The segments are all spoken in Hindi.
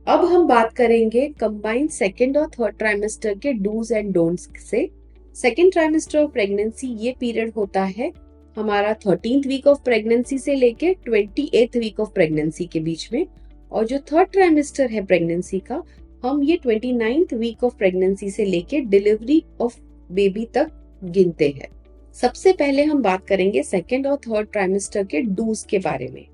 अब हम बात करेंगे कंबाइंड सेकेंड और थर्ड ट्राइमेस्टर के डूज एंड डोंट्स से। सेकेंड ट्राइमेस्टर ऑफ प्रेगनेंसी ये पीरियड होता है हमारा 13th वीक ऑफ प्रेगनेंसी से लेके 28th वीक ऑफ प्रेगनेंसी के बीच में। और जो थर्ड ट्राइमेस्टर है प्रेगनेंसी का, हम ये 29th वीक ऑफ प्रेगनेंसी से लेके डिलीवरी ऑफ बेबी तक गिनते हैं। सबसे पहले हम बात करेंगे सेकेंड और थर्ड ट्राइमेस्टर के डूज के बारे में।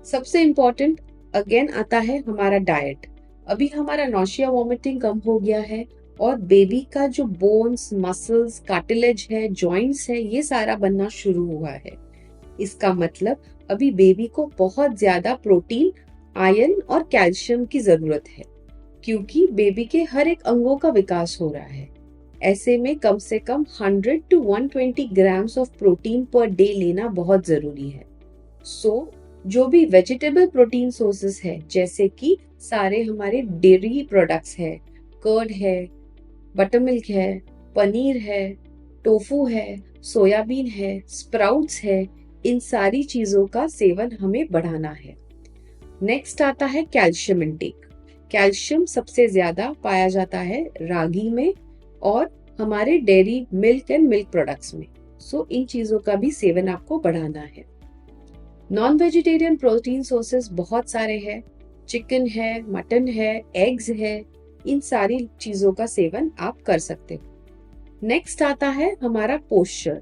सबसे इम्पोर्टेंट अगेन आता है हमारा डाइट। अभी हमारा नौशिया वॉमिटिंग कम हो गया है और बेबी का जो बोन्स, मसल्स, कार्टिलेज है, जॉइंट्स है, ये सारा बनना शुरू हुआ है। इसका मतलब अभी बेबी को बहुत ज्यादा प्रोटीन, आयरन और कैल्शियम की जरूरत है, क्योंकि बेबी के हर एक अंगों का विकास हो रहा है। ऐसे में कम से कम 100 to 120 grams of protein per day लेना बहुत जरूरी है। जो भी वेजिटेबल प्रोटीन सोर्सेस है, जैसे कि सारे हमारे डेयरी प्रोडक्ट्स है, कर्ड है, बटर मिल्क है, पनीर है, टोफू है, सोयाबीन है, स्प्राउट्स है, इन सारी चीजों का सेवन हमें बढ़ाना है। नेक्स्ट आता है कैल्शियम इंटेक। कैल्शियम सबसे ज्यादा पाया जाता है रागी में और हमारे dairy milk and milk products में। इन चीजों का भी सेवन आपको बढ़ाना है। नॉन वेजिटेरियन प्रोटीन सोर्सेस बहुत सारे हैं, चिकन है, मटन है, एग्स है, इन सारी चीजों का सेवन आप कर सकते हो। नेक्स्ट आता है हमारा पोस्चर।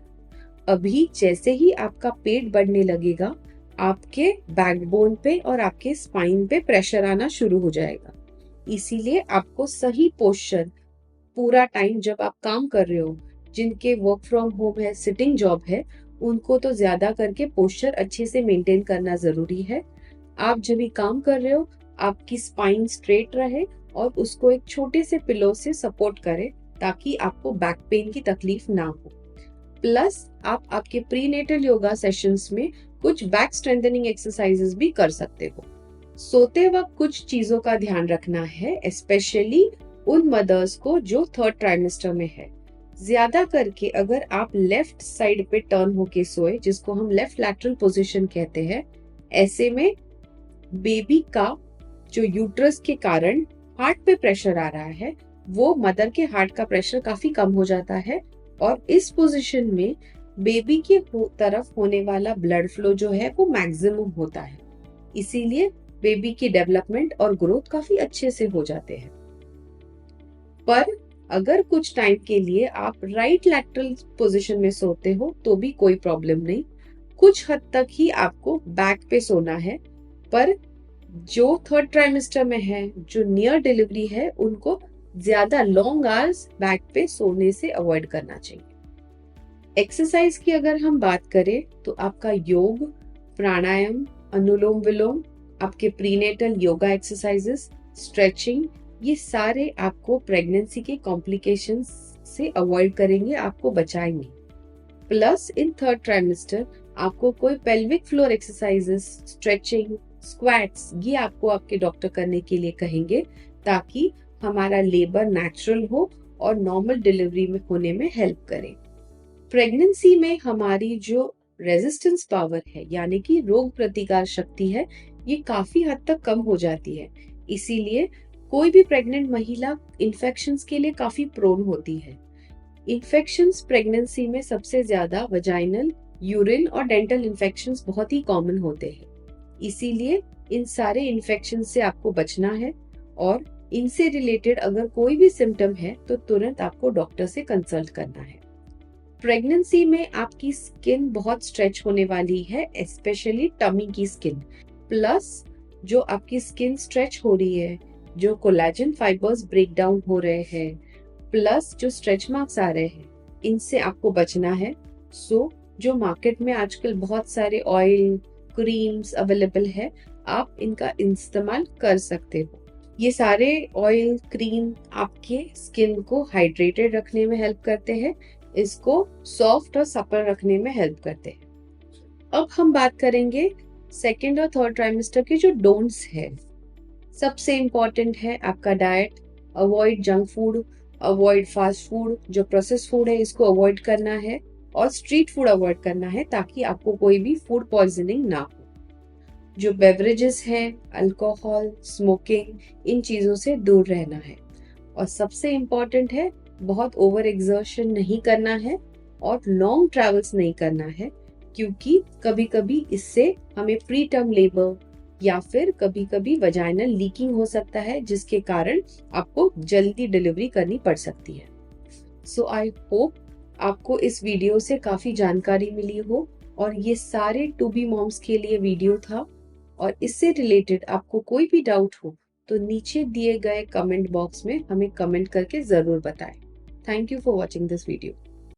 अभी जैसे ही आपका पेट बढ़ने लगेगा, आपके बैकबोन पे और आपके स्पाइन पे प्रेशर आना शुरू हो जाएगा। इसीलिए आपको सही पोस्चर पूरा टाइम जब आप काम कर रहे हो, जिनके वर्क फ्रॉम होम है, सिटिंग जॉब है, उनको तो ज्यादा करके पोस्चर अच्छे से मेंटेन करना जरूरी है। आप जब भी काम कर रहे हो, आपकी स्पाइन स्ट्रेट रहे और उसको एक छोटे से पिलो से सपोर्ट करें, ताकि आपको बैक पेन की तकलीफ ना हो। प्लस आप आपके प्रीनेटल योगा सेशंस में कुछ बैक स्ट्रेंथनिंग एक्सरसाइजेस भी कर सकते हो। सोते वक्त कुछ चीजों का ध्यान रखना है, स्पेशली उन मदर्स को जो थर्ड ट्राइमेस्टर में है। ज्यादा करके अगर आप लेफ्ट साइड पे टर्न होके सोए, जिसको हम लेफ्ट लैटरल पोजीशन कहते हैं, ऐसे में बेबी का जो यूट्रस के कारण हार्ट पे प्रेशर आ रहा है, वो मदर के हार्ट का प्रेशर काफी कम हो जाता है और इस पोजीशन में बेबी की तरफ होने वाला ब्लड फ्लो जो है वो मैक्सिमम होता है। इसीलिए बेबी की डेवलपमेंट और ग्रोथ काफी अच्छे से हो जाते हैं। पर अगर कुछ टाइम के लिए आप राइट लैटरल पोजीशन में सोते हो तो भी कोई प्रॉब्लम नहीं। कुछ हद तक ही आपको बैक पे सोना है, पर जो थर्ड ट्राइमेस्टर में है, जो नियर डिलीवरी है, उनको ज्यादा लॉन्ग आवर्स बैक पे सोने से अवॉइड करना चाहिए। एक्सरसाइज की अगर हम बात करें तो आपका योग, प्राणायाम, अनुलोम विलोम, आपके प्रीनेटल योगा एक्सरसाइजेस, स्ट्रेचिंग, ये सारे आपको प्रेगनेंसी के कॉम्प्लिकेशंस से अवॉइड करेंगे, आपको बचाएंगे। प्लस इन थर्ड ट्राइमेस्टर आपको कोई pelvic floor exercises, stretching, squats, ये आपको आपके डॉक्टर करने के लिए कहेंगे, ताकि हमारा लेबर नेचुरल हो और नॉर्मल डिलीवरी में होने में हेल्प करे। प्रेगनेंसी में हमारी जो रेजिस्टेंस पावर है, यानी कि रोग प्रतिकार शक्ति है, ये काफी हद तक कम हो जाती है। इसीलिए कोई भी प्रेग्नेंट महिला इन्फेक्शंस के लिए काफी प्रोन होती है। इन्फेक्शंस प्रेगनेंसी में सबसे ज्यादा वजाइनल, यूरिन और डेंटल इन्फेक्शंस बहुत ही कॉमन होते हैं। इसीलिए इन सारे इन्फेक्शन से आपको बचना है और इनसे रिलेटेड अगर कोई भी सिम्टम है तो तुरंत आपको डॉक्टर से कंसल्ट करना है। प्रेगनेंसी में आपकी स्किन बहुत स्ट्रेच होने वाली है, स्पेशली टमी की स्किन। प्लस जो आपकी स्किन स्ट्रेच हो रही है, जो कोलेजन फाइबर्स ब्रेक डाउन हो रहे हैं, प्लस जो स्ट्रेच मार्क्स आ रहे हैं, इनसे आपको बचना है। जो मार्केट में आजकल बहुत सारे ऑयल, क्रीम्स अवेलेबल है, आप इनका इस्तेमाल कर सकते हो। ये सारे ऑयल, क्रीम आपके स्किन को हाइड्रेटेड रखने में हेल्प करते हैं, इसको सॉफ्ट और सपर रखने में हेल्प करते हैं। अब हम बात करेंगे सेकेंड और थर्ड ट्राइमेस्टर के जो डोंट्स है। सबसे इम्पोर्टेंट है आपका diet. Avoid junk food, avoid fast food, जो प्रोसेस फूड है इसको अवॉइड करना है और स्ट्रीट फूड अवॉइड करना है, ताकि आपको कोई भी फूड पॉइजनिंग ना हो। जो बेवरेजेस है, अल्कोहल, स्मोकिंग, इन चीज़ों से दूर रहना है। और सबसे इम्पॉर्टेंट है, बहुत ओवर एग्जर्शन नहीं करना है और लॉन्ग ट्रैवल्स नहीं करना है, क्योंकि कभी कभी इससे हमें प्री टर्म लेबर या फिर कभी कभी वजाइनल लीकिंग हो सकता है, जिसके कारण आपको जल्दी डिलीवरी करनी पड़ सकती है। सो आई होप आपको इस वीडियो से काफ़ी जानकारी मिली हो और ये सारे टू बी मॉम्स के लिए वीडियो था। और इससे रिलेटेड आपको कोई भी डाउट हो तो नीचे दिए गए कमेंट बॉक्स में हमें कमेंट करके ज़रूर बताएं। Thank you for watching this video.